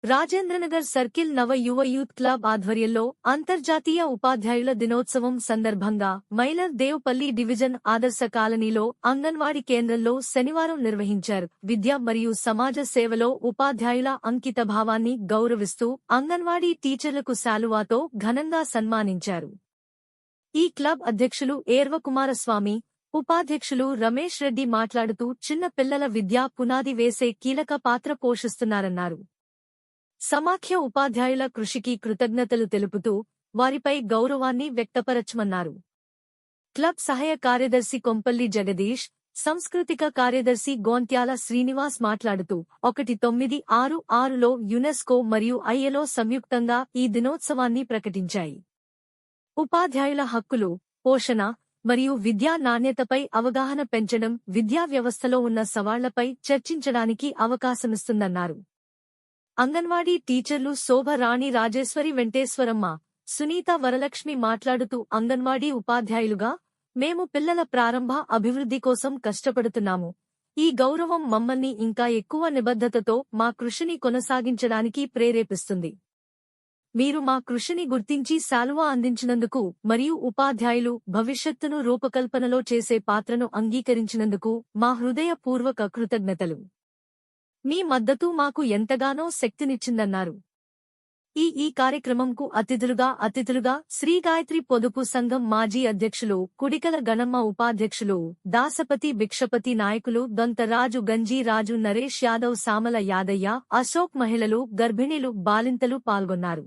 Rajendranagar circle నవ యువ youth club ఆధ్వర్యంలో అంతర్జాతీయ ఉపాధ్యాయుల దినోత్సవం సందర్భంగా మైలర్ దేవుపల్లి డివిజన్ ఆదర్శ కాలనీలో అంగన్వాడీ కేంద్రంలో శనివారం నిర్వహించారు. విద్య మరియు సమాజ సేవలో ఉపాధ్యాయుల అంకితభావాన్ని గౌరవిస్తూ అంగన్వాడీ టీచర్లకు శాలువాతో ఘనంగా సన్మానించారు. ఈ క్లబ్ అధ్యక్షులు ఏర్వకుమారస్వామి, ఉపాధ్యక్షులు రమేష్ రెడ్డి మాట్లాడుతూ చిన్న పిల్లల విద్యా పునాది వేసే కీలక పాత్ర పోషిస్తున్నారన్నారు. సమాఖ్య ఉపాధ్యాయుల కృషికి కృతజ్ఞతలు తెలుపుతూ వారిపై గౌరవాన్ని వ్యక్తపరచమన్నారు. క్లబ్ సహాయ కార్యదర్శి కొంపల్లి జగదీష్, సాంస్కృతిక కార్యదర్శి గోంత్యాల శ్రీనివాస్ మాట్లాడుతూ 1966లో యునెస్కో మరియు ఐఎల్ఓ సంయుక్తంగా ఈ దినోత్సవాన్ని ప్రకటించాయి. ఉపాధ్యాయుల హక్కులు, పోషణ మరియు విద్యా నాణ్యతపై అవగాహన పెంచడం విద్యా వ్యవస్థలో ఉన్న సవాళ్లపై చర్చించడానికి అవకాశమిస్తుందన్నారు. అంగన్వాడీ టీచర్లు శోభ రాణి రాజేశ్వరి వెంకటేశ్వరమ్మ, సునీత వరలక్ష్మి మాట్లాడుతూ అంగన్వాడీ ఉపాధ్యాయులుగా మేము పిల్లల ప్రారంభ అభివృద్ధి కోసం కష్టపడుతున్నాము. ఈ గౌరవం మమ్మల్ని ఇంకా ఎక్కువ నిబద్ధతతో మా కృషిని కొనసాగించడానికి ప్రేరేపిస్తుంది. మీరు మా కృషిని గుర్తించి శాలువా అందించినందుకు మరియు ఉపాధ్యాయులు భవిష్యత్తును రూపకల్పనలో చేసే పాత్రను అంగీకరించినందుకు మా హృదయపూర్వక కృతజ్ఞతలు. మీ మద్దతు మాకు ఎంతగానో శక్తినిచ్చిందన్నారు. ఈ కార్యక్రమంకు అతిథులుగా శ్రీ గాయత్రి పొదుపు సంఘం మాజీ అధ్యక్షులు కుడికల గణమ్మ, ఉపాధ్యక్షులు దాసపతి భిక్షపతి, నాయకులు దొంతరాజు, గంజీ రాజు, నరేష్ యాదవ్, సామల యాదయ్య, అశోక్, మహిళలు, గర్భిణీలు, బాలింతలు పాల్గొన్నారు.